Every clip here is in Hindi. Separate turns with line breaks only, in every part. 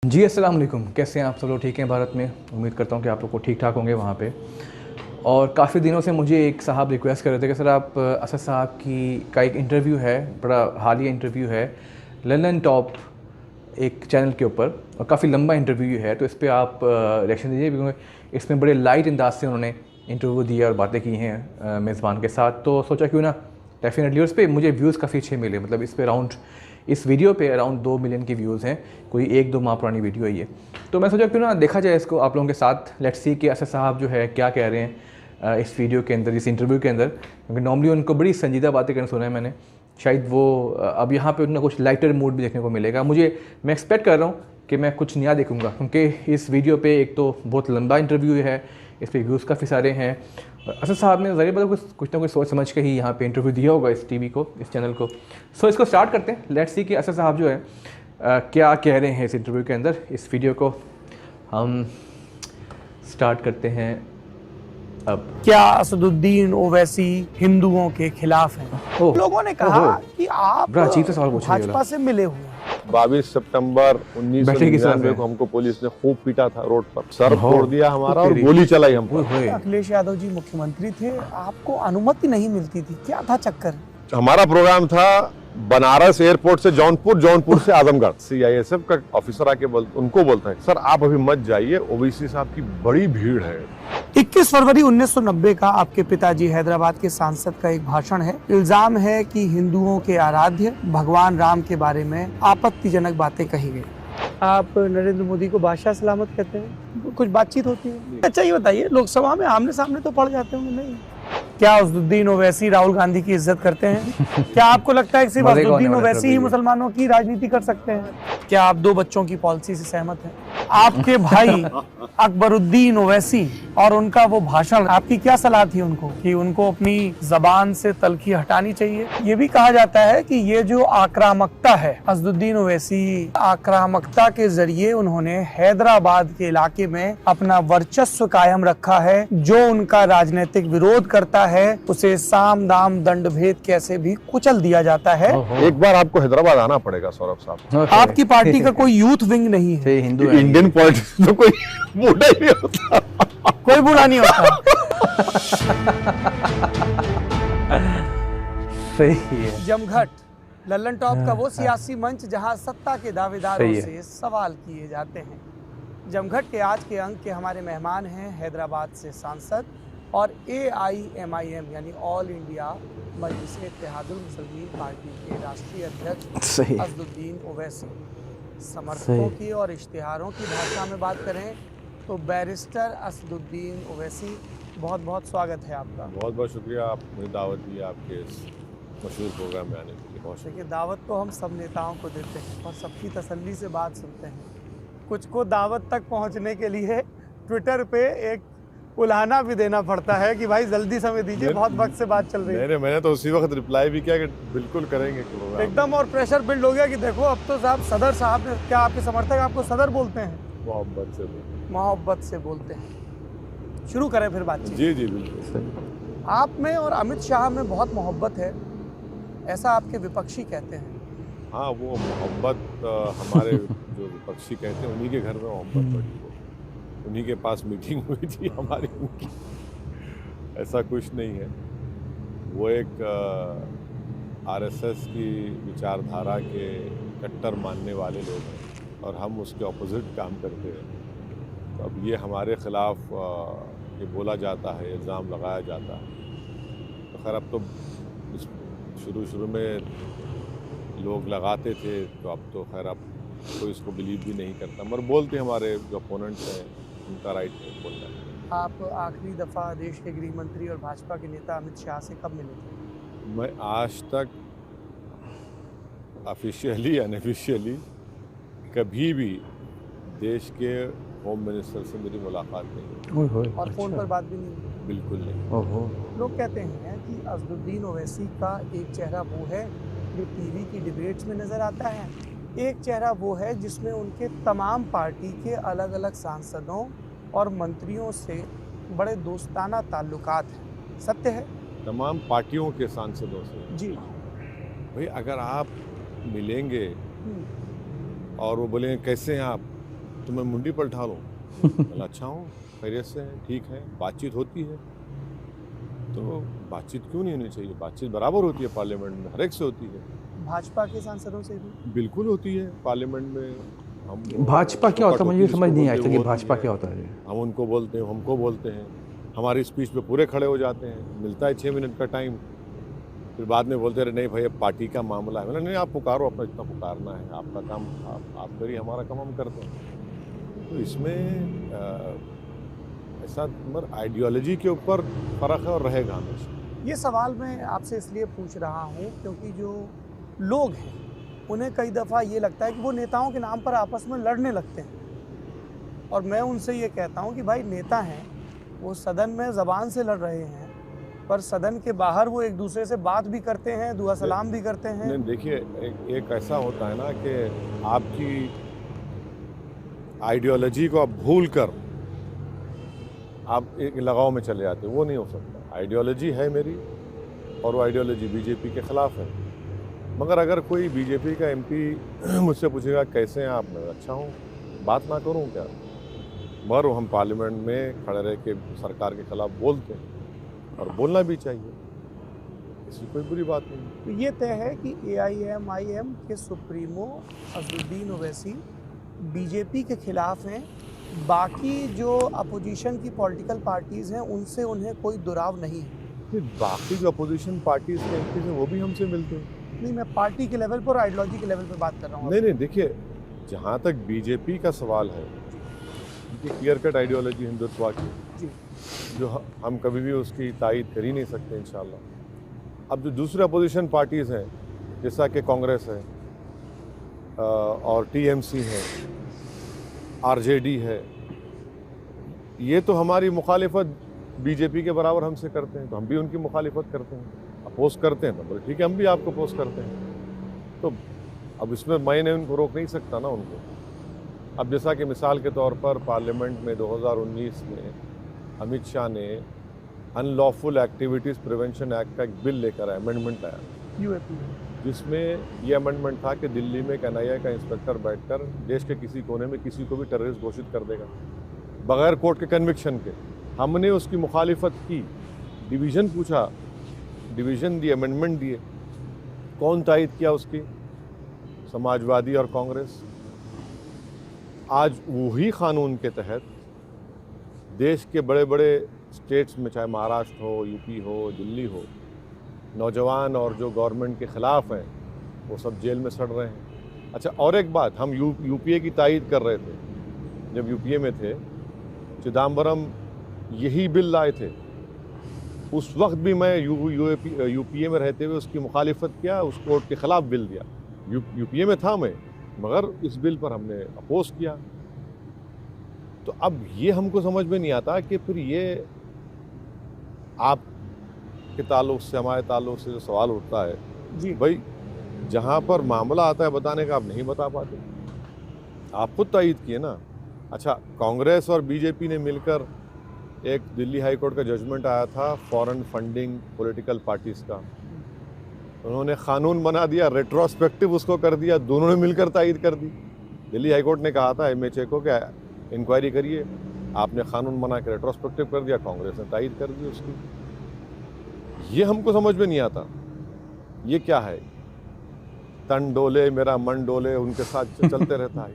जी अस्सलाम वालेकुम। कैसे हैं आप सब लोग? ठीक हैं भारत में? उम्मीद करता हूँ कि आप लोग को ठीक ठाक होंगे वहाँ पे। और काफ़ी दिनों से मुझे एक साहब रिक्वेस्ट कर रहे थे कि सर आप असद साहब का एक इंटरव्यू है, बड़ा हालिया इंटरव्यू है लंदन टॉप एक चैनल के ऊपर, और काफ़ी लंबा इंटरव्यू है, तो इस पर आप रिएक्शन दीजिए, क्योंकि इसमें बड़े लाइट अंदाज से उन्होंने इंटरव्यू दिया और बातें की हैं मेज़बान के साथ। तो सोचा क्यों ना डेफिनेटली उस पर मुझे व्यूज़ काफ़ी अच्छे मिले। मतलब इस पर इस वीडियो पे अराउंड 2 मिलियन के व्यूज़ हैं। कोई 1-2 माह पुरानी वीडियो है ये। तो मैं सोचा क्यों ना देखा जाए इसको आप लोगों के साथ। लेट्स सी कि असद साहब जो है क्या कह रहे हैं इस वीडियो के अंदर, इस इंटरव्यू के अंदर, क्योंकि नॉर्मली उनको बड़ी संजीदा बातें करना सुना है मैंने। शायद वो अब यहाँ पे उन्हें कुछ लाइटर मूड भी देखने को मिलेगा। मैं एक्सपेक्ट कर रहा हूँ कि मैं कुछ नया देखूँगा, क्योंकि इस वीडियो पे एक तो बहुत लंबा इंटरव्यू है, इस पर व्यूज़ काफ़ी सारे हैं। असद साहब ने ज़रूर बता कुछ ना कुछ सोच समझ के ही यहाँ पे इंटरव्यू दिया होगा इस टीवी को, इस चैनल को। सो इसको स्टार्ट करते हैं। लेट्स सी कि असद साहब जो है क्या कह रहे हैं इस इंटरव्यू के अंदर। इस वीडियो को हम स्टार्ट करते हैं अब।
क्या असदुद्दीन ओवैसी हिंदुओं के खिलाफ हैं? लोगों ने कहा कि आप
बड़ा अजीब सा सवाल पूछ लिया।
भाजपा से मिले हुए हैं।
22 सितंबर 1999 को हमको पुलिस ने खूब पीटा था रोड पर, सर फोड़ दिया हमारा और गोली चलाई हम पर।
अखिलेश यादव जी मुख्यमंत्री थे, आपको अनुमति नहीं मिलती थी, क्या था चक्कर?
हमारा प्रोग्राम था बनारस एयरपोर्ट से जौनपुर, जौनपुर से आजमगढ़। सीआईएसएफ का ऑफिसर आके उनको बोलता है, सर आप अभी मत जाइए, ओवैसी साहब की बड़ी भीड़ है।
21 फरवरी 1990 का आपके पिताजी हैदराबाद के सांसद का एक भाषण है। इल्जाम है कि हिंदुओं के आराध्य भगवान राम के बारे में आपत्तिजनक बातें कही गई। आप नरेंद्र मोदी को बादशाह सलामत कहते हैं, कुछ बातचीत होती है? अच्छा ये बताइए, लोकसभा में आमने सामने तो पड़ जाते होंगे नहीं? क्या असदुद्दीन ओवैसी राहुल गांधी की इज्जत करते हैं? क्या आपको लगता है कि सिर्फ असदुद्दीन ओवैसी ही मुसलमानों की राजनीति कर सकते हैं? क्या आप 2 बच्चों की पॉलिसी से सहमत हैं? आपके भाई अकबरुद्दीन ओवैसी और उनका वो भाषण, आपकी क्या सलाह थी उनको कि उनको अपनी जबान से तलखी हटानी चाहिए? ये भी कहा जाता है कि ये जो आक्रामकता है, असदुद्दीन ओवैसी आक्रामकता के जरिए उन्होंने हैदराबाद के इलाके में अपना वर्चस्व कायम रखा है। जो उनका राजनीतिक विरोध करता है उसे साम दाम दंड भेद कैसे भी कुचल दिया जाता है।
एक बार आपको हैदराबाद आना पड़ेगा सौरभ साहब।
आपकी पार्टी का कोई यूथ विंग नहीं है?
हिंदू
इंडियन पॉलिटिक्स में कोई बूढ़ा ही नहीं होता,
कोई बूढ़ा नहीं होता।
सही है।
जमघट लल्लन टॉप का वो सियासी मंच जहां सत्ता के दावेदारों से सवाल किए जाते हैं। जमघट के आज के अंक के हमारे मेहमान हैं हैदराबाद से सांसद और AIMIM यानी ऑल इंडिया मजलिस-ए-इत्तेहादुल मुस्लिमीन पार्टी के राष्ट्रीय अध्यक्ष असदुद्दीन ओवैसी। समर्थकों की और इश्तिहारों की भाषा में बात करें तो बैरिस्टर असदुद्दीन ओवैसी, बहुत बहुत स्वागत है आपका।
बहुत बहुत शुक्रिया, आप मुझे दावत दी आपके इस मशहूर प्रोग्राम में आने के लिए। बहुत
देखिए, दावत तो हम सब नेताओं को देते हैं और सबकी तसल्ली से बात सुनते हैं। कुछ को दावत तक पहुंचने के लिए ट्विटर पे एक उलाहना भी देना पड़ता है कि भाई जल्दी समय दीजिए, बहुत वक्त से बात चल रही है।
मैंने तो उसी वक्त रिप्लाई भी किया कि बिल्कुल करेंगे प्रोग्राम
एकदम, और प्रेशर बिल्ड हो गया कि देखो अब तो साहब सदर साहब ने, क्या आपके समर्थक आपको सदर बोलते हैं? मोहब्बत से बोलते हैं। शुरू करें फिर बातचीत।
जी जी बिल्कुल।
आप में और अमित शाह में बहुत मोहब्बत है, ऐसा आपके विपक्षी कहते हैं।
हाँ, वो मोहब्बत हमारे जो विपक्षी कहते हैं उन्हीं के घर में मोहब्बत बढ़ी, उन्हीं के पास मीटिंग हुई थी हमारी उनकी। ऐसा कुछ नहीं है। वो एक RSS की विचारधारा के कट्टर मानने वाले लोग हैं और हम उसके ऑपोजिट काम करते हैं। तो अब ये हमारे ख़िलाफ़ ये बोला जाता है, इल्ज़ाम लगाया जाता है। तो खैर अब तो शुरू में लोग लगाते थे, तो अब तो खैर अब कोई इसको बिलीव भी नहीं करता, मगर बोलते हमारे जो अपोनेंट्स हैं उनका राइट है बोलना है।
आप आखिरी दफ़ा देश के गृह मंत्री और भाजपा के नेता अमित शाह से कब मिले थे?
मैं आज तक ऑफिशियली अनऑफिशियली कभी भी देश के होम मिनिस्टर से मेरी मुलाकात नहीं हुई
और फ़ोन पर बात भी नहीं हुई?
बिल्कुल नहीं।
लोग कहते हैं कि असदुद्दीन ओवैसी का एक चेहरा वो है जो टीवी की डिबेट्स में नज़र आता है, एक चेहरा वो है जिसमें उनके तमाम पार्टी के अलग अलग सांसदों और मंत्रियों से बड़े दोस्ताना ताल्लुकात हैं। सत्य है?
तमाम पार्टियों के सांसदों से?
जी
भाई, अगर आप मिलेंगे और वो बोलेंगे कैसे हैं आप, तो मैं मुंडी पर ढा लूँ? बोला अच्छा हूँ, खैरियत से हैं, ठीक है, बातचीत होती है। तो बातचीत क्यों नहीं होनी चाहिए? बातचीत बराबर होती है पार्लियामेंट में, हर एक से होती है।
भाजपा के सांसदों से भी?
बिल्कुल होती है पार्लियामेंट में। हम
भाजपा क्या होता है, मुझे
जिसको
समझ नहीं
बोलते
आया
हैं,
कि
वो
भाजपा
होती
क्या
है।
होता है।
हम उनको बोलते हैं, हमको बोलते हैं, हमारी स्पीच पे पूरे खड़े हो जाते हैं, मिलता है 6 मिनट का टाइम, फिर बाद में बोलते रहे नहीं भाई अब पार्टी का मामला है। मैंने नहीं, आप पुकारो, अपना जितना पुकारना है, आपका काम आप करिए, हमारा काम हम करते हैं। तो इसमें ऐसा मगर आइडियोलॉजी के ऊपर फ़र्क है और रहेगा हमेशा।
ये सवाल मैं आपसे इसलिए पूछ रहा हूँ क्योंकि जो लोग हैं उन्हें कई दफ़ा ये लगता है कि वो नेताओं के नाम पर आपस में लड़ने लगते हैं, और मैं उनसे ये कहता हूँ कि भाई नेता हैं, वो सदन में ज़बान से लड़ रहे हैं, पर सदन के बाहर वो एक दूसरे से बात भी करते हैं, दुआ सलाम भी करते हैं।
नहीं देखिए, एक ऐसा होता है ना कि आपकी आइडियोलॉजी को आप भूल कर आप एक लगाव में चले जाते, वो नहीं हो सकता। आइडियोलॉजी है मेरी और वो आइडियोलॉजी बीजेपी के ख़िलाफ़ है। मगर अगर कोई बीजेपी का एमपी मुझसे पूछेगा कैसे हैं आप, मैं अच्छा हूँ, बात ना करूँ क्या? मगर हम पार्लियामेंट में खड़े रह के सरकार के ख़िलाफ़ बोलते हैं और बोलना भी चाहिए, इसकी कोई बुरी बात नहीं।
तो ये तय है कि AIMIM के सुप्रीमो असदुद्दीन ओवैसी बीजेपी के खिलाफ हैं, बाकी जो अपोजिशन की पॉलिटिकल पार्टीज़ हैं उनसे उन्हें कोई दुराव नहीं है।
फिर बाकी जो अपोजिशन पार्टीज़ के एमपी हैं वो भी हमसे मिलते हैं।
नहीं, मैं पार्टी के लेवल पर और आइडियोलॉजी के लेवल पर बात कर रहा हूँ।
नहीं, देखिए, जहाँ तक बीजेपी का सवाल है, उनकी क्लियर कट आइडियोलॉजी हिंदुत्व की,
जी,
जो हम कभी भी उसकी तायद कर ही नहीं सकते इंशाल्लाह। अब जो दूसरे अपोजिशन पार्टीज़ हैं, जैसा कि कांग्रेस है और TMC है, RJD है, ये तो हमारी मुखालिफत बीजेपी के बराबर हमसे करते हैं, तो हम भी उनकी मुखालिफत करते हैं, अपोज करते हैं। तो बोले ठीक है, हम भी आपको अपोज करते हैं। तो अब इसमें मैंने उनको रोक नहीं सकता ना उनको। अब जैसा कि मिसाल के तौर पर पार्लियामेंट में 2019 में अमित शाह ने अनलॉफुल एक्टिविटीज़ प्रिवेंशन एक्ट का एक बिल लेकर आया, अमेंडमेंट आया,
UAP,
जिसमें ये अमेंडमेंट था कि दिल्ली में एक NIA का इंस्पेक्टर बैठकर देश के किसी कोने में किसी को भी टेररिस्ट घोषित कर देगा बगैर कोर्ट के कन्विक्शन के। हमने उसकी मुखालिफत की, डिवीज़न पूछा, डिवीज़न दिए, अमेंडमेंट दिए। कौन तायद किया उसकी? समाजवादी और कांग्रेस। आज वही कानून के तहत देश के बड़े बड़े स्टेट्स में, चाहे महाराष्ट्र हो, UP हो, दिल्ली हो, नौजवान और जो गवर्नमेंट के ख़िलाफ़ हैं वो सब जेल में सड़ रहे हैं। अच्छा, और एक बात, हम UPA की तायद कर रहे थे, जब UPA में थे, चिदम्बरम यही बिल लाए थे, उस वक्त भी मैं UPA में रहते हुए उसकी मुखालिफत किया, उस कोर्ट के ख़िलाफ़ बिल दिया। UPA में था मैं, मगर इस बिल पर हमने अपोज किया। तो अब ये हमको समझ में नहीं आता कि फिर ये आप के ताल्लुक़ से, हमारे ताल्लुक़ से जो सवाल उठता है,
जी
भाई जहाँ पर मामला आता है बताने का, आप नहीं बता पाते। आप खुद तायद किए ना। अच्छा, कांग्रेस और बीजेपी ने मिलकर एक दिल्ली हाई कोर्ट का जजमेंट आया था फॉरेन फंडिंग पॉलिटिकल पार्टीज़ का, उन्होंने क़ानून बना दिया, रेट्रोस्पेक्टिव उसको कर दिया, दोनों ने मिलकर तायद कर दी। दिल्ली हाई कोर्ट ने कहा था MHA को क्या इंक्वायरी करिए, आपने क़ानून बना के रेट्रोस्पेक्टिव कर दिया, कांग्रेस ने तायद कर दी उसकी। ये हमको समझ में नहीं आता, ये क्या है? तन डोले मेरा मन डोले, उनके साथ चलते रहता है।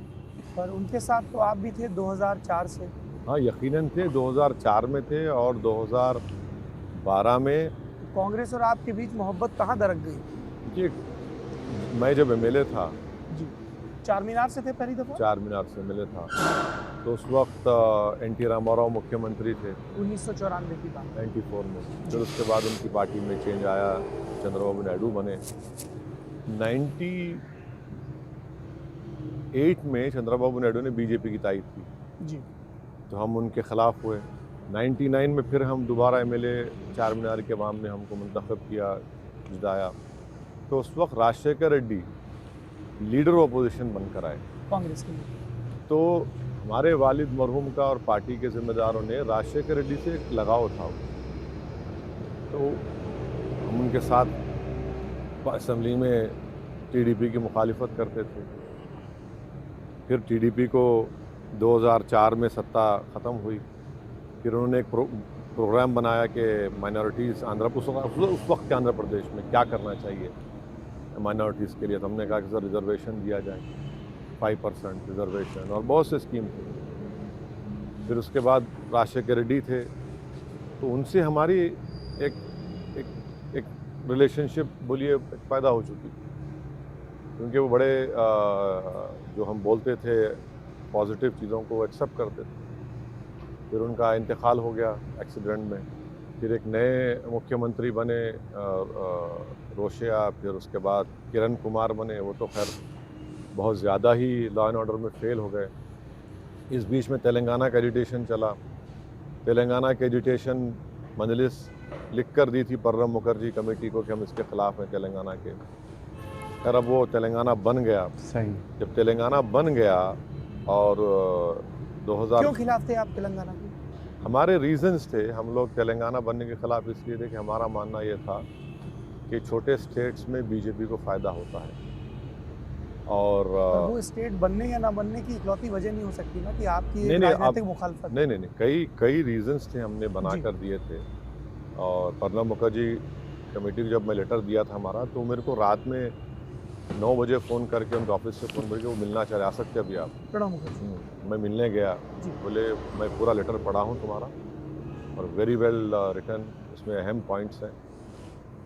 पर उनके साथ तो आप भी थे 2004 से।
हाँ, यकीनन थे, 2004 में थे और 2012 में।
कांग्रेस और आपके बीच मोहब्बत कहाँ दरक गई?
ये मैं जब MLA था,
जी, चार मीनार से थे पहली दफ़ा?
चार मीनार से मिले था, तो उस वक्त NT रामाराव मुख्यमंत्री थे
1994 की बात।
94 में। फिर उसके बाद उनकी पार्टी में चेंज आया, चंद्रबाबू नायडू बने। 98 में चंद्रबाबू नायडू ने बीजेपी की तायद की,
जी,
तो हम उनके ख़िलाफ़ हुए। 99 में फिर हम दोबारा MLA चार मीनार के अवाम ने हमको मुंतखब किया, जिताया। तो उस वक्त राजशेखर रेड्डी लीडर अपोजिशन बनकर आए
कांग्रेस के लिए।
तो हमारे वालिद मरहूम का और पार्टी के ज़िम्मेदारों ने राजशेखर रेड्डी से एक लगाव था, तो हम उनके साथ असम्बली में TDP की मुखालिफत करते थे। फिर TDP को 2004 में सत्ता ख़त्म हुई। फिर उन्होंने एक प्रोग्राम बनाया कि माइनॉरिटीज़ उस वक्त के आंध्र प्रदेश में क्या करना चाहिए माइनॉरिटीज़ के लिए। तो हमने कहा कि सर रिजर्वेशन दिया जाए, 5% रिजर्वेशन, और बहुत से स्कीम थे। फिर उसके बाद राजशेखर रेड्डी थे, तो उनसे हमारी एक एक एक रिलेशनशिप बोलिए पैदा हो चुकी थी, क्योंकि वो बड़े जो हम बोलते थे पॉजिटिव चीज़ों को एक्सेप्ट करते थे। फिर उनका इंतकाल हो गया एक्सीडेंट में। फिर एक नए मुख्यमंत्री बने रोशिया, फिर उसके बाद किरण कुमार बने। वो तो खैर बहुत ज़्यादा ही लॉ एंड ऑर्डर में फेल हो गए। इस बीच में तेलंगाना का एजिटेशन चला। तेलंगाना के एजिटेशन मजलिस लिख कर दी थी प्रणब मुखर्जी कमेटी को कि हम इसके ख़िलाफ़ हैं तेलंगाना के। खैर अब वो तेलंगाना बन गया।
सही।
जब तेलंगाना बन गया और 2000
क्यों खिलाफ थे आप तेलंगाना के?
हमारे रीजंस थे। हम लोग तेलंगाना बनने के ख़िलाफ़ इसलिए थे कि हमारा मानना ये था कि छोटे स्टेट्स में बीजेपी को फ़ायदा होता है। और
पर वो स्टेट बनने या ना बनने की इकलौती वजह नहीं हो सकती ना कि आपकी
नहीं,
एक
नहीं,
राजनीतिक मुखालफत।
नहीं, कई रीजंस थे, हमने बना
जी।
कर दिए थे। और प्रणब मुखर्जी कमेटी को जब मैं लेटर दिया था हमारा, तो मेरे को रात में 9 बजे फ़ोन करके उनके ऑफिस से फ़ोन करके वो मिलना चाह रहे, आ सकते अभी आप?
प्रणब मुखर्जी।
मैं मिलने गया।
जी।
बोले मैं पूरा लेटर पढ़ा हूँ तुम्हारा और वेरी वेल रिटन, इसमें अहम पॉइंट्स हैं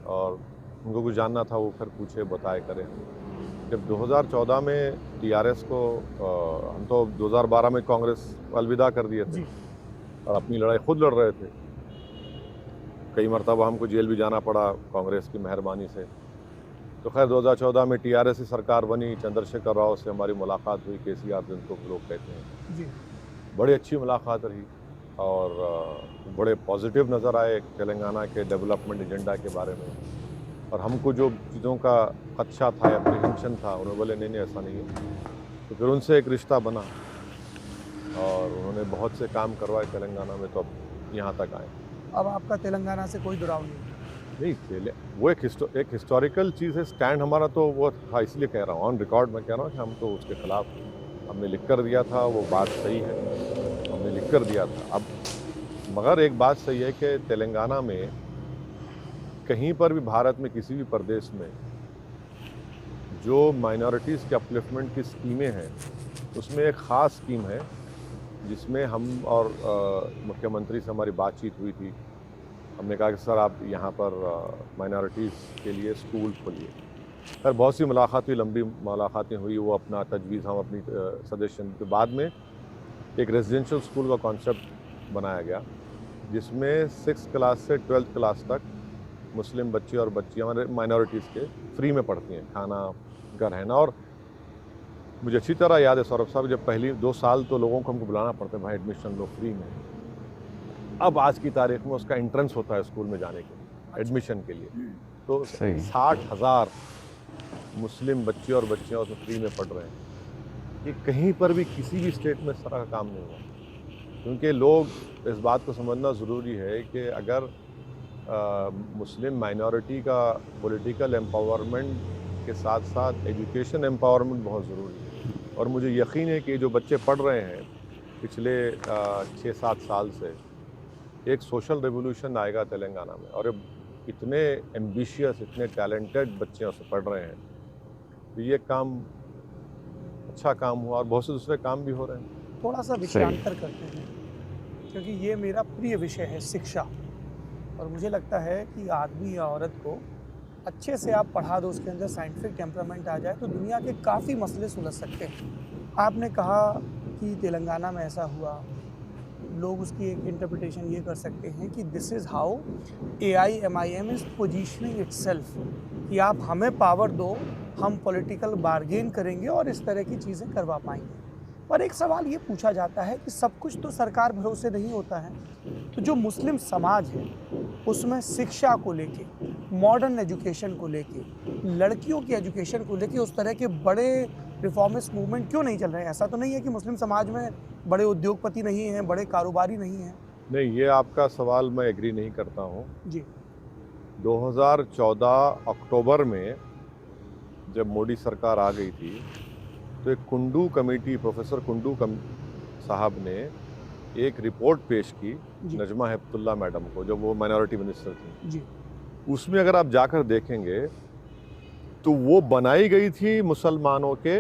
और उनको कुछ जानना था वो फिर पूछे बताए करें। जब 2014 में टीआरएस को हम तो 2012 में कांग्रेस अलविदा कर दिए थे
जी।
और अपनी लड़ाई खुद लड़ रहे थे। कई मरतबा हमको जेल भी जाना पड़ा कांग्रेस की मेहरबानी से। तो खैर 2014 में टीआरएस की सरकार बनी। चंद्रशेखर राव से हमारी मुलाकात हुई, केसीआर जिनको लोग कहते हैं।
जी।
बड़ी अच्छी मुलाकात रही और बड़े पॉजिटिव नज़र आए तेलंगाना के डेवलपमेंट एजेंडा के बारे में। और हमको जो चीज़ों का खदशा था या अप्रीहेंशन था, उन्होंने बोले नहीं ऐसा नहीं है। तो फिर उनसे एक रिश्ता बना और उन्होंने बहुत से काम करवाए तेलंगाना में, तो अब यहाँ तक आए।
अब आपका तेलंगाना से कोई जुड़ाव नहीं?
नहीं, वो एक हिस्टोरिकल चीज़ है। स्टैंड हमारा तो वो था, इसलिए कह रहा हूँ, ऑन रिकॉर्ड मैं कह रहा हूँ कि हम तो उसके ख़िलाफ़ हमने लिख कर दिया था। वो बात सही है, हमने लिख कर दिया था। अब मगर एक बात सही है कि तेलंगाना में कहीं पर भी, भारत में किसी भी प्रदेश में जो माइनॉरिटीज़ के अपलिफ्टमेंट की स्कीमें हैं, उसमें एक ख़ास स्कीम है जिसमें हम और मुख्यमंत्री से हमारी बातचीत हुई थी। हमने कहा कि सर आप यहाँ पर माइनॉरिटीज़ के लिए स्कूल खोलिए। सर बहुत सी मुलाकात हुई, लंबी मुलाकातें हुई। वो अपना तजवीज़ हम अपनी सजेशन के बाद में एक रेजिडेंशियल स्कूल का कॉन्सेप्ट बनाया गया, जिसमें 6th क्लास से 12th क्लास तक मुस्लिम बच्चे और बच्चियाँ हमारे माइनॉरिटीज़ के फ्री में पढ़ती हैं, खाना का रहना। और मुझे अच्छी तरह याद है सौरभ साहब, जब पहली 2 साल तो लोगों को हमको बुलाना पड़ता है, भाई एडमिशन लो फ्री में। अब आज की तारीख में उसका एंट्रेंस होता है स्कूल में जाने के लिए, एडमिशन के लिए। तो 60,000 मुस्लिम बच्चे और बच्चियाँ उसमें फ्री में पढ़ रहे हैं। ये कहीं पर भी किसी भी स्टेट में इस तरह का काम नहीं हुआ। क्योंकि लोग इस बात को समझना ज़रूरी है कि अगर मुस्लिम माइनॉरिटी का पॉलिटिकल एम्पावरमेंट के साथ साथ एजुकेशन एम्पावरमेंट बहुत ज़रूरी है। और मुझे यकीन है कि जो बच्चे पढ़ रहे हैं पिछले 6-7 साल से, एक सोशल रेवोल्यूशन आएगा तेलंगाना में। और इतने एम्बिशियस, इतने टैलेंटेड बच्चे उससे पढ़ रहे हैं, तो ये काम अच्छा काम हुआ और बहुत से दूसरे काम भी हो रहे हैं।
थोड़ा सा विषयांतर करते हैं, क्योंकि ये मेरा प्रिय विषय है, शिक्षा। और मुझे लगता है कि आदमी या औरत को अच्छे से आप पढ़ा दो, उसके अंदर साइंटिफिक टेम्परामेंट आ जाए, तो दुनिया के काफ़ी मसले सुलझ सकते हैं। आपने कहा कि तेलंगाना में ऐसा हुआ, लोग उसकी एक इंटरप्रिटेशन ये कर सकते हैं कि this is how AIMIM is positioning itself, कि आप हमें पावर दो, हम पॉलिटिकल बार्गेन करेंगे और इस तरह की चीज़ें करवा पाएंगे। पर एक सवाल ये पूछा जाता है कि सब कुछ तो सरकार भरोसे नहीं होता है। तो जो मुस्लिम समाज है उसमें शिक्षा को लेके, मॉडर्न एजुकेशन को लेके, लड़कियों की एजुकेशन को लेके उस तरह के बड़े रिफॉर्मिस्ट मूवमेंट क्यों नहीं चल रहे हैं? ऐसा तो नहीं है कि मुस्लिम समाज में बड़े उद्योगपति नहीं हैं, बड़े कारोबारी नहीं हैं? नहीं,
ये आपका सवाल मैं एग्री नहीं करता हूँ
जी।
2014 अक्टूबर में जब मोदी सरकार आ गई थी, तो एक कुंडू कमेटी, प्रोफेसर कुंडू साहब ने एक रिपोर्ट पेश की
जी।
नजमा हेपतुल्ला मैडम को, जब वो माइनॉरिटी मिनिस्टर थी।
जी।
उसमें अगर आप जाकर देखेंगे तो वो बनाई गई थी मुसलमानों के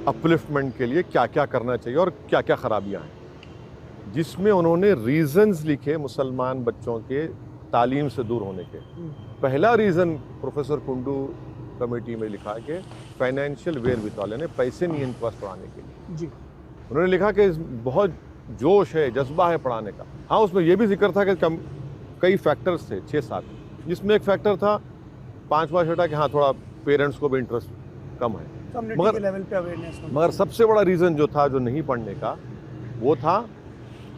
अपलिफ्टमेंट के लिए क्या क्या करना चाहिए और क्या क्या खराबियां हैं, जिसमें उन्होंने रीजंस लिखे मुसलमान बच्चों के तालीम से दूर होने के। पहला रीज़न प्रोफेसर कुंडू कमेटी में लिखा कि फाइनेंशियल वेयर विथॉल, यानी पैसे नहीं इनके पास पढ़ाने के लिए।
जी।
उन्होंने लिखा कि बहुत जोश है, जज्बा है पढ़ाने का। हाँ, उसमें यह भी जिक्र था कि कई फैक्टर्स थे, 6-7, जिसमें एक फैक्टर था 5वां छठा कि हाँ थोड़ा पेरेंट्स को भी इंटरेस्ट कम है,
कम्युनिटी के लेवल पे अवेयरनेस।
मगर सबसे बड़ा रीज़न जो था, जो नहीं पढ़ने का, वो था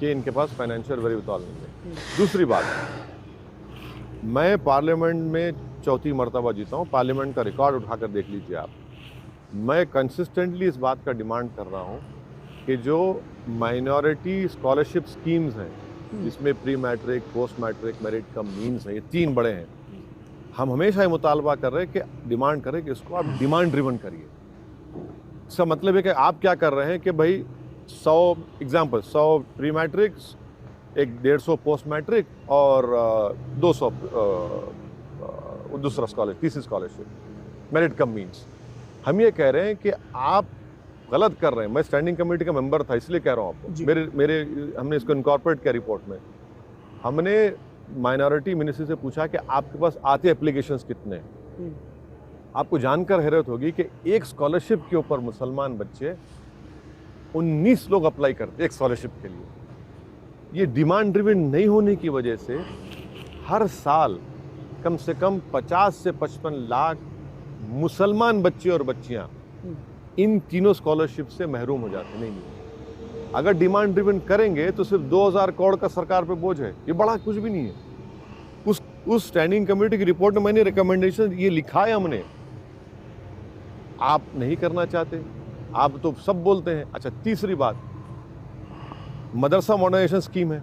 कि इनके पास फाइनेंशियल वेयर विथॉल नहीं है। दूसरी बात, मैं पार्लियामेंट में 4थी मरतबा जीता हूँ, पार्लियामेंट का रिकॉर्ड उठाकर देख लीजिए आप। मैं कंसिस्टेंटली इस बात का डिमांड कर रहा हूँ कि जो माइनॉरिटी स्कॉलरशिप स्कीम्स हैं, जिसमें pre matric, post matric, merit cum means हैं, ये 3 बड़े हैं, हम हमेशा ये मुतालबा कर रहे हैं कि डिमांड करें कि इसको आप डिमांड ड्रिवन करिए। इसका मतलब है कि आप क्या कर रहे हैं कि भाई 100 प्री मैट्रिक, 150 पोस्ट मैट्रिक और 200 दूसरा स्कॉलरशिप, तीसरी स्कॉलरशिप, मेरिट कम मीन्स। हम ये कह रहे हैं कि आप गलत कर रहे हैं। मैं स्टैंडिंग कमेटी का मेंबर था, इसलिए कह रहा हूँ आपको। मेरे हमने इसको इनकॉर्पोरेट किया रिपोर्ट में। हमने माइनॉरिटी मिनिस्ट्री से पूछा कि आपके पास आते एप्लीकेशंस कितने हैं। आपको जानकर हैरत होगी कि एक स्कॉलरशिप के ऊपर मुसलमान बच्चे 19 लोग अप्लाई करते एक स्कॉलरशिप के लिए। ये डिमांड ड्रिवन नहीं होने की वजह से हर साल कम से कम 50 से 55 लाख मुसलमान बच्चे और बच्चियां इन तीनों स्कॉलरशिप से महरूम हो जाते। नहीं, अगर डिमांड ड्रिवन करेंगे तो सिर्फ 2000 करोड़ का सरकार पे बोझ है, ये बड़ा कुछ भी नहीं है। उस स्टैंडिंग कमेटी की रिपोर्ट में मैंने रिकमेंडेशन ये लिखा है हमने। आप नहीं करना चाहते, आप तो सब बोलते हैं। अच्छा, तीसरी बात, मदरसा मॉडर्नाइजेशन स्कीम है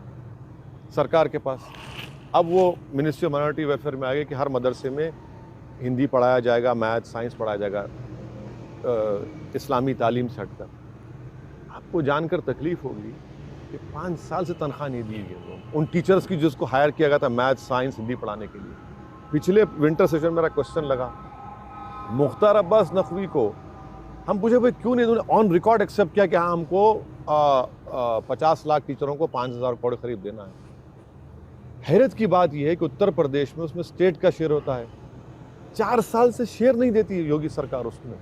सरकार के पास। अब वो मिनिस्ट्री ऑफ माइनॉरिटी वेलफेयर में आ गया कि हर मदरसे में हिंदी पढ़ाया जाएगा, मैथ, साइंस पढ़ाया जाएगा, इस्लामी तालीम से हटकर। आपको जानकर तकलीफ होगी कि 5 साल से तनख्वाह नहीं दी गई उन टीचर्स की जिसको हायर किया गया था मैथ, साइंस, हिंदी पढ़ाने के लिए। पिछले विंटर सेशन मेरा क्वेश्चन लगा मुख्तार अब्बास नकवी को, हम पूछे भाई क्यों नहीं, उन्होंने ऑन रिकॉर्ड एक्सेप्ट किया कि हाँ हमको 50 लाख टीचरों को 5000 करोड़ करीब देना है। हैरत की बात यह है कि उत्तर प्रदेश में उसमें स्टेट का शेयर होता है, 4 साल से शेयर नहीं देती है योगी सरकार उसमें।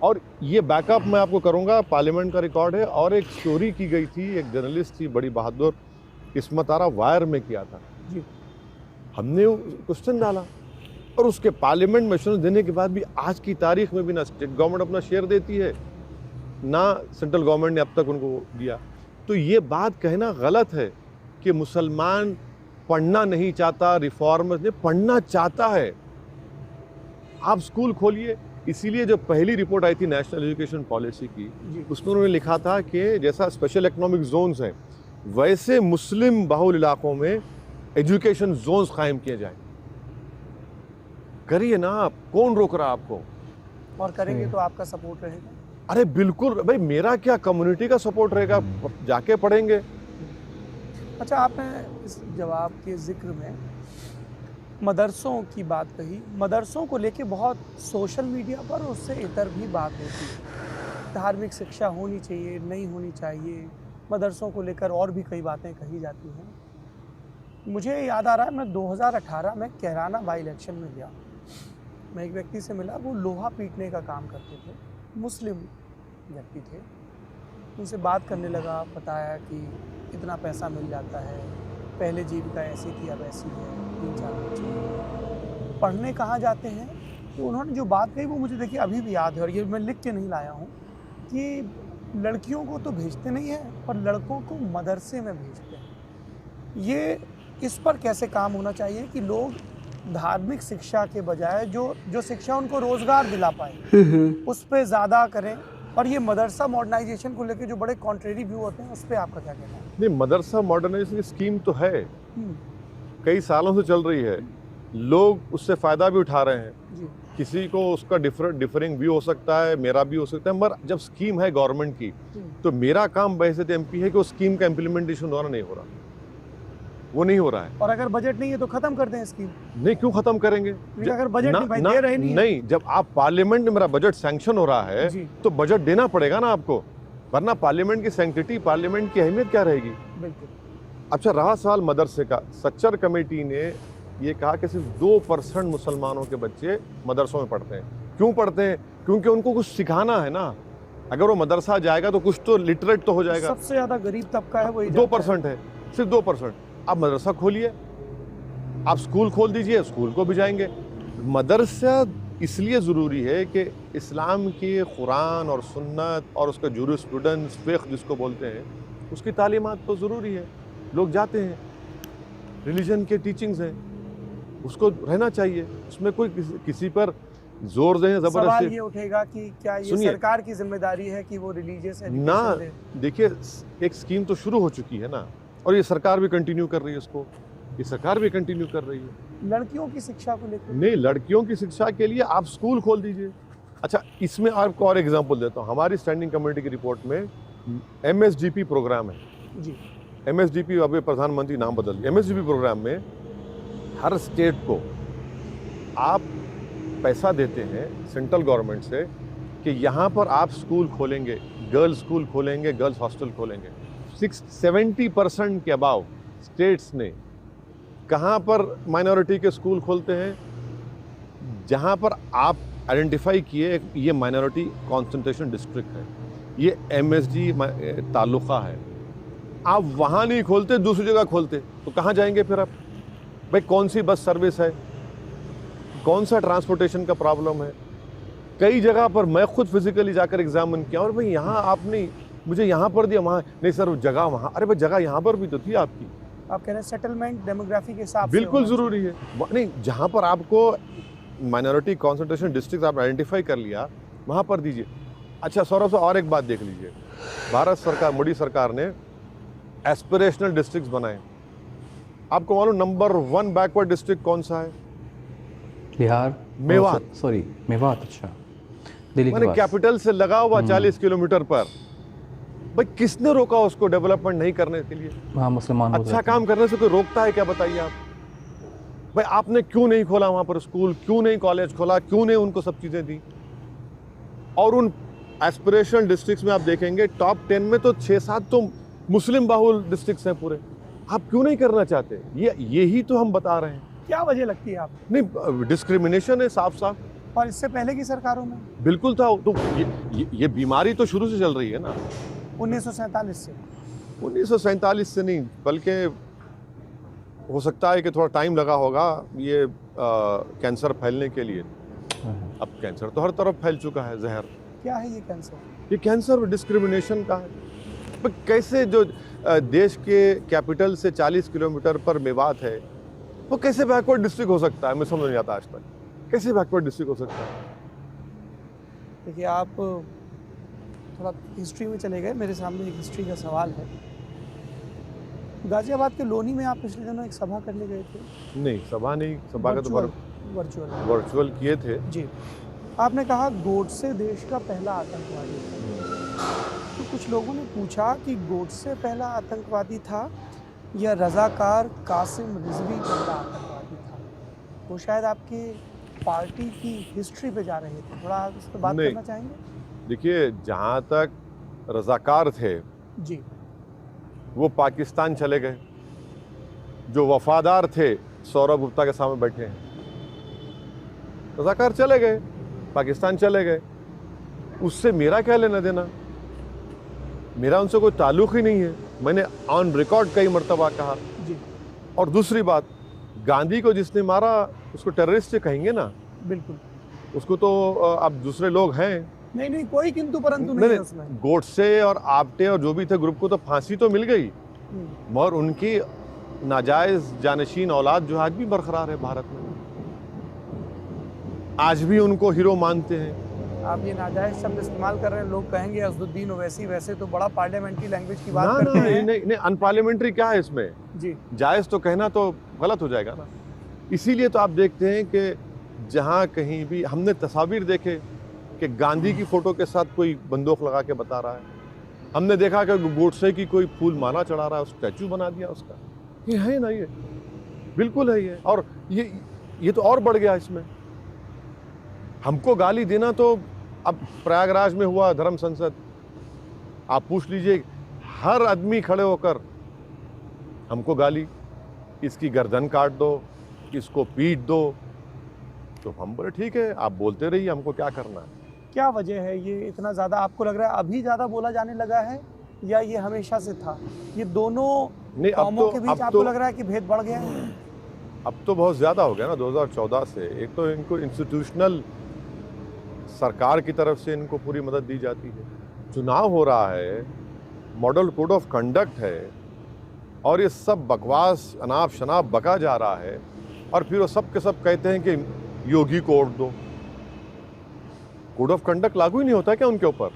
और ये बैकअप मैं आपको करूंगा, पार्लियामेंट का रिकॉर्ड है। और एक स्टोरी की गई थी, एक जर्नलिस्ट थी बड़ी बहादुर, किस्मत आरा, वायर में किया था जी। हमने क्वेश्चन डाला और उसके पार्लियामेंट में एश्योरेंस देने के बाद भी आज की तारीख में भी ना स्टेट गवर्नमेंट अपना शेयर देती है, ना सेंट्रल गवर्नमेंट ने अब तक उनको दिया। तो ये बात कहना गलत है कि मुसलमान पढ़ना नहीं चाहता, रिफॉर्मर्स ने पढ़ना चाहता है। आप स्कूल खोलिए। इसीलिए जो पहली रिपोर्ट आई थी नेशनल एजुकेशन पॉलिसी की, उसमें उन्होंने लिखा था कि जैसा स्पेशल इकोनॉमिक जोन्स हैं वैसे मुस्लिम बाहुल इलाकों में एजुकेशन जोन्स कायम किए जाएं। करिए ना आप, कौन रोक रहा आपको?
और करेंगे तो आपका सपोर्ट रहेगा।
अरे बिल्कुल भाई, मेरा क्या, कम्युनिटी का सपोर्ट रहेगा, जाके पढ़ेंगे।
अच्छा, आपने इस जवाब के जिक्र में मदरसों की बात कही। मदरसों को लेके बहुत सोशल मीडिया पर उससे इतर भी बात होती है, धार्मिक शिक्षा होनी चाहिए, नहीं होनी चाहिए, मदरसों को लेकर और भी कई बातें कही जाती हैं। मुझे याद आ रहा है, मैं 2018 में कैराना बाई इलेक्शन में गया। मैं एक व्यक्ति से मिला, वो लोहा पीटने का काम करते थे, मुस्लिम व्यक्ति थे। उनसे बात करने लगा, बताया कि इतना पैसा मिल जाता है, पहले जीविका ऐसी थी अब ऐसी है, 3-4 बच्चे पढ़ने कहाँ जाते हैं। तो उन्होंने जो बात कही वो मुझे देखिए अभी भी याद है, और ये मैं लिख के नहीं लाया हूँ, कि लड़कियों को तो भेजते नहीं हैं पर लड़कों को मदरसे में भेजते हैं। ये इस पर कैसे काम होना चाहिए कि लोग धार्मिक शिक्षा के बजाय जो शिक्षा उनको रोजगार दिला पाए उस पर ज़्यादा करें। और ये मदरसा मॉडर्नाइजेशन को लेकर जो बड़े कॉन्ट्रेरी व्यू होते हैं, उस पर आपका क्या कहना है?
नहीं, मदरसा मॉडर्नाइजेशन की स्कीम तो है, कई सालों से चल रही है, लोग उससे फ़ायदा भी उठा रहे हैं। किसी को उसका डिफरिंग व्यू हो सकता है, मेरा भी हो सकता है, मगर जब स्कीम है गवर्नमेंट की तो मेरा काम बहैसियत एमपी है कि उस स्कीम का इम्प्लीमेंटेशन दोबारा नहीं हो रहा, वो नहीं हो रहा है।
और अगर बजट नहीं है तो खत्म कर दें स्कीम।
नहीं, क्यों खत्म करेंगे?
अगर बजट नहीं भाई दे रहे नहीं,
नहीं, जब आप पार्लियामेंट में मेरा बजट सैंक्शन हो रहा है
जी।
तो बजट देना पड़ेगा ना आपको, वरना पार्लियामेंट की सैंक्टिटी, पार्लियामेंट की अहमियत क्या रहेगी?
बिल्कुल।
अच्छा, रहा सवाल मदरसे का, सच्चर कमेटी ने ये कहा कि सिर्फ 2% मुसलमानों के बच्चे मदरसों में पढ़ते हैं। क्यों पढ़ते हैं? क्योंकि उनको कुछ सिखाना है ना। अगर वो मदरसा जाएगा तो कुछ तो लिटरेट तो हो जाएगा।
सबसे ज्यादा गरीब तबका है वही
2% है, सिर्फ 2%। आप मदरसा खोलिए, आप स्कूल खोल दीजिए, स्कूल को भी जाएंगे। मदरसा इसलिए ज़रूरी है कि इस्लाम की कुरान और सुन्नत और उसका जूरिस्प्रूडेंस, फ़िक़्ह जिसको बोलते हैं, उसकी तालीमात तो ज़रूरी है। लोग जाते हैं, रिलीजन के टीचिंग्स हैं, उसको रहना चाहिए। उसमें कोई किसी पर जोर दें
सवाल
ज़बरदस्ती।
ये उठेगा कि क्या ये सरकार की जिम्मेदारी है कि वो रिलीजियस
ना, देखिए एक स्कीम तो शुरू हो चुकी है ना, और ये सरकार भी कंटिन्यू कर रही है इसको, ये सरकार भी कंटिन्यू कर रही है।
लड़कियों की शिक्षा को लेकर
नहीं, लड़कियों की शिक्षा के लिए आप स्कूल खोल दीजिए। अच्छा, इसमें आपको और एग्जांपल देता हूँ। हमारी स्टैंडिंग कमेटी की रिपोर्ट में MSDP प्रोग्राम है
जी।
MSDP, अभी प्रधानमंत्री नाम बदल दिया। MSDP प्रोग्राम में हर स्टेट को आप पैसा देते हैं सेंट्रल गवर्नमेंट से कि यहाँ पर आप स्कूल खोलेंगे, गर्ल्स स्कूल खोलेंगे, गर्ल्स हॉस्टल खोलेंगे। 70% के अबाव स्टेट्स ने कहाँ पर माइनॉरिटी के स्कूल खोलते हैं? जहाँ पर आप आइडेंटिफाई किए ये माइनॉरिटी कॉन्सेंट्रेशन डिस्ट्रिक्ट है, ये MSD ताल्लुका है, आप वहाँ नहीं खोलते, दूसरी जगह खोलते, तो कहाँ जाएंगे फिर आप? भाई कौन सी बस सर्विस है, कौन सा ट्रांसपोर्टेशन का प्रॉब्लम है? कई जगह पर मैं खुद फिजिकली जाकर एग्जामिन किया, और भाई यहाँ आपने मुझे यहाँ पर दिया, वहाँ नहीं सर, जगह वहाँ। अरे भाई जगह यहाँ पर भी तो थी आपकी।
आप कह रहे हैं सेटलमेंट डेमोग्राफी के हिसाब से
बिल्कुल ज़रूरी है। नहीं, जहाँ पर आपको माइनॉरिटी कॉन्सेंट्रेशन डिस्ट्रिक्ट आप आइडेंटिफाई कर लिया, वहाँ पर दीजिए। अच्छा सौरभ साहब, और एक बात देख लीजिए, भारत सरकार, मोदी सरकार ने एस्पिरेशनल डिस्ट्रिक्ट बनाए। आपको मालूम नंबर 1 बैकवर्ड डिस्ट्रिक्ट कौन सा है?
बिहार,
मेवात।
सॉरी मेवात। अच्छा, दिल्ली
मैंने
के पास।
कैपिटल से लगा हुआ 40 किलोमीटर पर। भाई किसने रोका उसको डेवलपमेंट नहीं करने के लिए?
वहाँ मुसलमान
अच्छा काम करने से कोई रोकता है क्या, बताइए आप? भाई आपने क्यों नहीं खोला वहाँ पर स्कूल, क्यों नहीं कॉलेज खोला, क्यों नहीं उनको सब चीज़ें दी? और उन एस्पिरेशनल डिस्ट्रिक्ट्स में आप देखेंगे टॉप 10 में तो 6-7 तो मुस्लिम बाहुल डिस्ट्रिक्ट्स हैं पूरे। आप क्यों नहीं करना चाहते? यही तो हम बता रहे हैं।
क्या वजह लगती है आप?
नहीं, डिस्क्रिमिनेशन है साफ साफ।
और इससे पहले की सरकारों में
बिल्कुल था। तो ये बीमारी तो शुरू से चल रही है ना,
1947 से।
1947 से नहीं, बल्कि हो सकता है कि थोड़ा टाइम लगा होगा ये कैंसर फैलने के लिए। अब कैंसर तो हर तरफ फैल चुका है, जहर।
क्या है ये कैंसर?
ये कैंसर डिस्क्रिमिनेशन का है। पर कैसे जो देश के कैपिटल से 40 किलोमीटर पर मेवात है, वो कैसे बैकवर्ड डिस्ट्रिक्ट हो सकता है? मैं समझ नहीं आता आज तक, कैसे बैकवर्ड डिस्ट्रिक्ट हो सकता है?
देखिए, आप थोड़ा हिस्ट्री में चले गए। मेरे सामने एक हिस्ट्री का सवाल है। गाजियाबाद के लोनी में आप पिछले दिनों एक सभा करने गए थे।
नहीं, सभा नहीं, सभा का तो वर्चुअल किए थे
जी। आपने कहा गोडसे देश का पहला आतंकवादी था। तो कुछ लोगों ने पूछा कि गोडसे पहला आतंकवादी था या रजाकार कासिम रिजवी पहला आतंकवादी था। वो शायद आपके पार्टी की हिस्ट्री पे जा रहे थे, थोड़ा आप इस पर बात करना चाहेंगे?
देखिए, जहाँ तक रजाकार थे
जी,
वो पाकिस्तान चले गए। जो वफादार थे सौरभ गुप्ता के सामने बैठे हैं, रजाकार चले गए, पाकिस्तान चले गए। उससे मेरा क्या लेना देना? मेरा उनसे कोई ताल्लुक ही नहीं है। मैंने ऑन रिकॉर्ड कई मर्तबा कहा
जी।
और दूसरी बात, गांधी को जिसने मारा उसको टेररिस्ट कहेंगे ना?
बिल्कुल।
उसको तो अब दूसरे लोग हैं।
नहीं, कोई किंतु परंतु नहीं है उसमें।
गोडसे और आप्टे और जो भी थे ग्रुप को तो फांसी तो मिल गई, मगर उनकी नाजायज जानशीन औलाद जो आज भी बरकरार है भारत में, आज भी उनको हीरो मानते हैं।
आप ये नाजायज शब्द इस्तेमाल कर रहे हैं, लोग कहेंगे असदुद्दीन ओवैसी वैसे तो बड़ा पार्लियामेंट्री लैंग्वेज की बात करते हैं।
नहीं, अनपार्लियामेंट्री क्या है इसमें?
जी,
जायज तो कहना तो गलत हो जाएगा ना। इसीलिए तो आप देखते हैं कि जहाँ कहीं भी हमने तस्वीर देखे कि गांधी की फ़ोटो के साथ कोई बंदूक लगा के बता रहा है, हमने देखा कि गोडसे की कोई फूल माला चढ़ा रहा है, स्टैचू बना दिया उसका। ये है ना, ये बिल्कुल है ये। और ये तो और बढ़ गया इसमें। हमको गाली देना तो अब प्रयागराज में हुआ धर्म संसद, आप पूछ लीजिए, हर आदमी खड़े होकर हमको गाली, इसकी गर्दन काट दो, इसको पीट दो। तो हम बोले ठीक है, आप बोलते रहिए, हमको क्या करना है।
क्या वजह है ये इतना ज़्यादा आपको लग रहा है अभी ज़्यादा बोला जाने लगा है या ये हमेशा से था? ये दोनों
नहीं,
कौमों के बीच आपको लग रहा है कि भेद बढ़ गया है?
अब तो बहुत ज़्यादा हो गया ना 2014 से। एक तो इनको इंस्टीट्यूशनल सरकार की तरफ से इनको पूरी मदद दी जाती है, चुनाव हो रहा है, मॉडल कोड ऑफ कंडक्ट है, और ये सब बकवास अनाप शनाप बका जा रहा है। और फिर वो सब के सब कहते हैं कि योगी को वोट दो। कोड ऑफ कंडक्ट लागू ही नहीं होता क्या उनके ऊपर?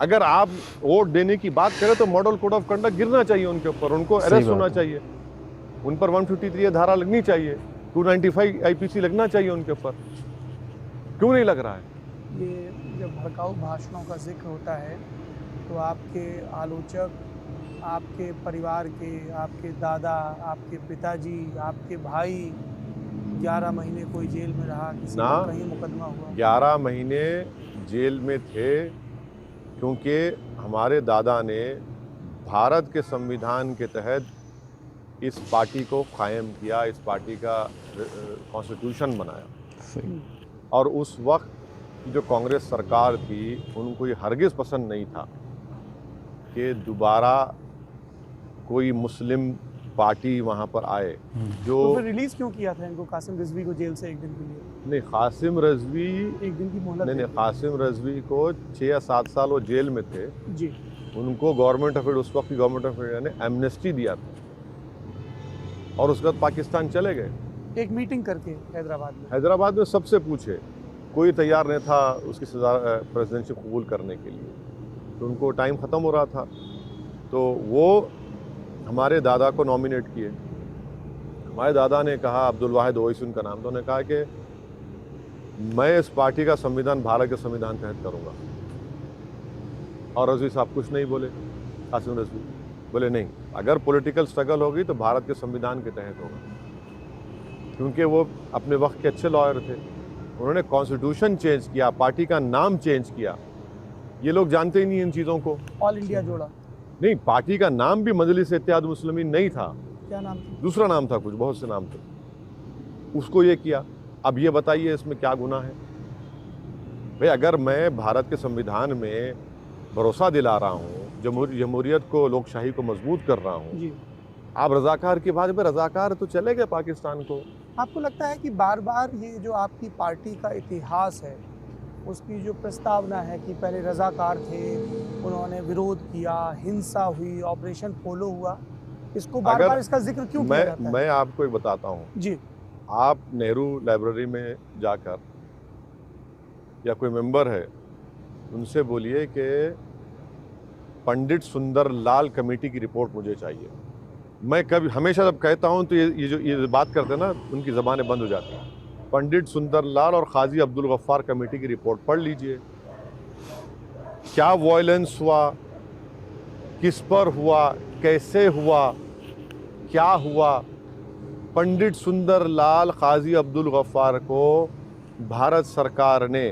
अगर आप वोट देने की बात करें तो मॉडल कोड ऑफ कंडक्ट गिरना चाहिए उनके ऊपर, उनको अरेस्ट होना चाहिए, उन पर 153 धारा लगनी चाहिए, 295 आईपीसी लगना चाहिए उनके ऊपर। क्यों नहीं लग रहा है?
ये जब भड़काऊ भाषणों का जिक्र होता है तो आपके आलोचक, आपके परिवार के, आपके दादा, आपके पिताजी, आपके भाई 11 महीने कोई जेल में रहा, किसी
ना,
का कहीं मुकदमा हुआ?
11 महीने जेल में थे क्योंकि हमारे दादा ने भारत के संविधान के तहत इस पार्टी को कायम किया, इस पार्टी का कॉन्स्टिट्यूशन बनाया। और उस वक्त की जो कांग्रेस सरकार थी उनको ये हरगिज़ पसंद नहीं था कि दोबारा कोई मुस्लिम पार्टी वहाँ पर आए। जो
तो फिर रिलीज क्यों किया था इनको, कासिम रिजवी को जेल से एक दिन के लिए?
नहीं, कासिम रिजवी
एक दिन की मोहलत
नहीं, कासिम रिजवी को 6 या 7 साल वो जेल में थे
जी।
उनको गवर्नमेंट ऑफ इंडिया, उस वक्त की गवर्नमेंट ऑफ इंडिया ने एमनेस्टी दिया था और उसके बाद पाकिस्तान चले गए।
एक मीटिंग करके
हैदराबाद में सबसे पूछे, कोई तैयार नहीं था उसकी सजा प्रेसिडेंसी कबूल करने के लिए, तो उनको टाइम ख़त्म हो रहा था, तो वो हमारे दादा को नॉमिनेट किए। हमारे दादा ने कहा, अब्दुल वाहिद ओवैसी उनका नाम, तो उन्होंने कहा कि मैं इस पार्टी का संविधान भारत के संविधान तहत करूँगा। और रज़वी साहब कुछ नहीं बोले, कासिम रज़वी बोले नहीं, अगर पॉलिटिकल स्ट्रगल होगी तो भारत के संविधान के तहत होगा, क्योंकि वो अपने वक्त के अच्छे लॉयर थे। उन्होंने कॉन्स्टिट्यूशन चेंज किया, पार्टी का नाम चेंज किया। ये लोग जानते ही नहीं इन चीज़ों को।
ऑल इंडिया जोड़ा
नहीं, पार्टी का नाम भी मजलिस इत्तेहाद मुस्लिमीन नहीं था,
क्या नाम था?
दूसरा नाम था, कुछ बहुत से नाम थे। उसको ये किया। अब ये बताइए इसमें क्या गुनाह है भाई? अगर मैं भारत के संविधान में भरोसा दिला रहा हूँ, जमहूरियत को, लोकशाही को मजबूत कर रहा हूँ
जी।
आप रजाकार की बात में, रजाकार तो चले गए पाकिस्तान को।
आपको लगता है कि बार बार ये जो आपकी पार्टी का इतिहास है उसकी जो प्रस्तावना है कि पहले रजाकार थे, उन्होंने विरोध किया, हिंसा हुई, ऑपरेशन पोलो हुआ, इसको बार बार इसका जिक्र क्यों किया जाता है?
मैं आपको एक बताता हूँ
जी।
आप नेहरू लाइब्रेरी में जाकर या कोई मेंबर है उनसे बोलिए कि पंडित सुंदरलाल कमेटी की रिपोर्ट मुझे चाहिए। मैं कभी हमेशा जब कहता हूँ तो ये बात करते हैं ना, उनकी ज़बानें बंद हो जाती हैं। पंडित सुंदरलाल और खाजी अब्दुल गफ्फार कमेटी की रिपोर्ट पढ़ लीजिए। क्या वायलेंस हुआ, किस पर हुआ, कैसे हुआ, क्या हुआ। पंडित सुंदरलाल, खाजी अब्दुल गफ्फार को भारत सरकार ने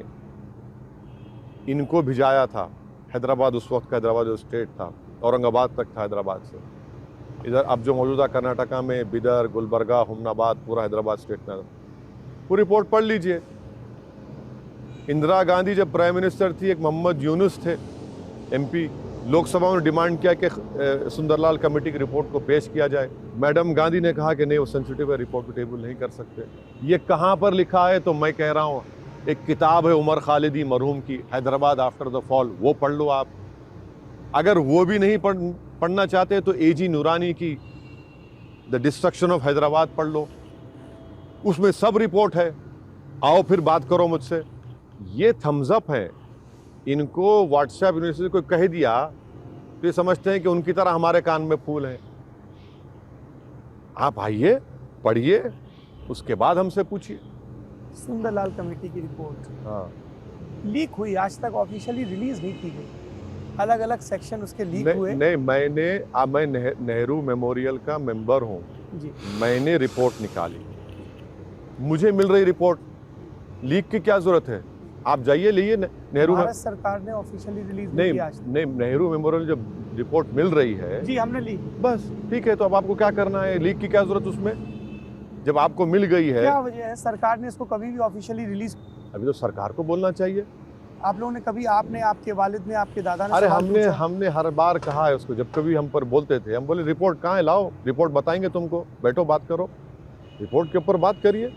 इनको भिजाया था हैदराबाद, उस वक्त का हैदराबाद जो स्टेट था, औरंगाबाद तक था हैदराबाद से। इधर अब जो मौजूदा कर्नाटका में बिदर, गुलबर्गा, हुमनाबाद, पूरा हैदराबाद स्टेट में। वो रिपोर्ट पढ़ लीजिए। इंदिरा गांधी जब प्राइम मिनिस्टर थी, एक मोहम्मद यूनुस थे एमपी, लोकसभा में डिमांड किया कि सुंदरलाल कमेटी की रिपोर्ट को पेश किया जाए। मैडम गांधी ने कहा कि नहीं, वो सेंसिटिव है, रिपोर्ट को टेबल नहीं कर सकते। ये कहाँ पर लिखा है? तो मैं कह रहा हूँ, एक किताब है उमर खालिदी मरहूम की, हैदराबाद आफ्टर द फॉल, वो पढ़ लो आप। अगर वो भी नहीं पढ़ना चाहते तो एजी नूरानी की द डिस्ट्रक्शन ऑफ हैदराबाद पढ़ लो, उसमें सब रिपोर्ट है। आओ फिर बात करो मुझसे। ये थम्स अप है। इनको व्हाट्सएप यूनिवर्सिटी को कह दिया तो ये समझते हैं कि उनकी तरह हमारे कान में फूल है। आप आइए, पढ़िए, उसके बाद हमसे पूछिए।
सुंदरलाल कमेटी की रिपोर्ट
हाँ
लीक हुई, आज तक ऑफिशियली रिलीज नहीं की गई, अलग अलग सेक्शन उसके लीक हुए।
नहीं, मैं नेहरू मेमोरियल का मेंबर हूँ,
जी
मैंने रिपोर्ट निकाली, मुझे मिल रही रिपोर्ट, लीक की क्या जरूरत है? आप जाइए लिए नेहरू
भारत सरकार ने ऑफिशियली रिलीज नहीं
नहीं
किया आज तक।
नहीं, नेहरू मेमोरियल जब रिपोर्ट मिल रही है
जी हमने ली।
बस ठीक है, तो अब आपको क्या करना है? लीक की क्या जरूरत उसमें? जब आपको मिल गई है।
क्या वजह है सरकार ने इसको कभी भी ऑफिशियली रिलीज?
अभी तो सरकार को बोलना चाहिए।
आप लोगों ने कभी, आपने, आपके वालिद ने, आपके दादा ने
अरे
सवाल पूछा?
हमने हर बार कहा है उसको, जब कभी हम पर बोलते थे, हम बोले रिपोर्ट कहाँ है, लाओ रिपोर्ट, बताएंगे तुमको, बैठो बात करो, रिपोर्ट के ऊपर बात करिए।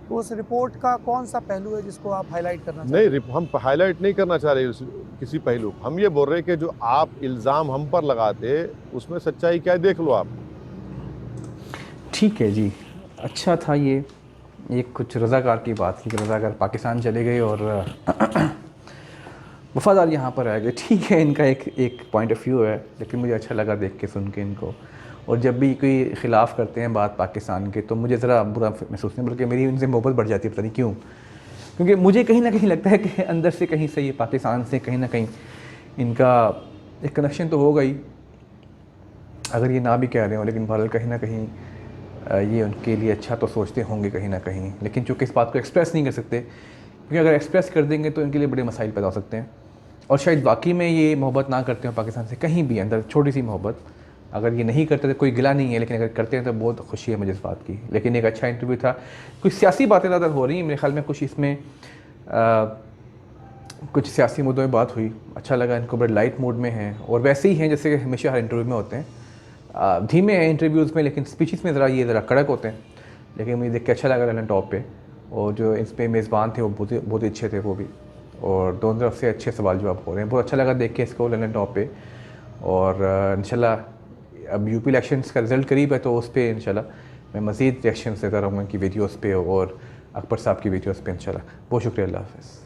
तो उस रिपोर्ट का कौन सा पहलू है जिसको आप हाईलाइट करना चाहते हैं?
नहीं, हम हाईलाइट नहीं करना चाह रहे किसी पहलू को, हम ये बोल रहे कि जो आप इल्ज़ाम हम पर लगाते उसमें सच्चाई क्या है, देख लो आप।
ठीक है जी, अच्छा था ये एक कुछ रज़ाकार की बात की कि रज़ाकार पाकिस्तान चले गए और वफ़ादार यहाँ पर आ गए। ठीक है, इनका एक पॉइंट ऑफ व्यू है, लेकिन मुझे अच्छा लगा देख के, सुन के इनको। और जब भी कोई ख़िलाफ़ करते हैं बात पाकिस्तान के, तो मुझे ज़रा बुरा महसूस नहीं, बल्कि मेरी इनसे मोहब्बत बढ़ जाती है, पता नहीं क्यों। क्योंकि मुझे कहीं ना कहीं लगता है कि अंदर से कहीं से ये पाकिस्तान से कहीं ना कहीं इनका एक कनेक्शन तो होगा ही, अगर ये ना भी कह रहे हो, लेकिन बहरहाल कहीं ना कहीं ये उनके लिए अच्छा तो सोचते होंगे कहीं ना कहीं, लेकिन चूँकि इस बात को एक्सप्रेस नहीं कर सकते, क्योंकि अगर एक्सप्रेस कर देंगे तो इनके लिए बड़े मसाइल पैदा हो सकते हैं। और शायद वाकई में ये मोहब्बत ना करते हो पाकिस्तान से, कहीं भी अंदर छोटी सी मोहब्बत, अगर ये नहीं करते तो कोई गिला नहीं है, लेकिन अगर करते हैं तो बहुत खुशी है मुझे इस बात की। लेकिन एक अच्छा इंटरव्यू था, कुछ सियासी बातें ज़्यादा हो रही हैं मेरे ख्याल में, कुछ इसमें कुछ सियासी मुद्दों में बात हुई, अच्छा लगा, इनको बड़े लाइट मूड में हैं और वैसे ही हैं जैसे हमेशा हर इंटरव्यू में होते हैं, धीमे हैं इंटरव्यूज़ में, लेकिन स्पीचेस में ज़रा कड़क होते हैं। लेकिन मुझे देख के अच्छा लगा लंदन टॉप पे, और जो इस पर मेज़बान थे वो बहुत ही अच्छे थे वो भी, और दोनों तरफ से अच्छे सवाल जवाब हो रहे हैं, बहुत अच्छा लगा देख के इसको लंदन टॉप पे। और इंशाल्लाह अब यूपी इलेक्शंस का रिज़ल्ट करीब है, तो उस पर इंशाल्लाह मैं मज़ीद रिएक्शन देता रहूँगा कि वीडियोज़ पे और अकबर साहब की वीडियोज़ पे इंशाल्लाह। बहुत शुक्रिया, अल्लाह हाफ़िज़।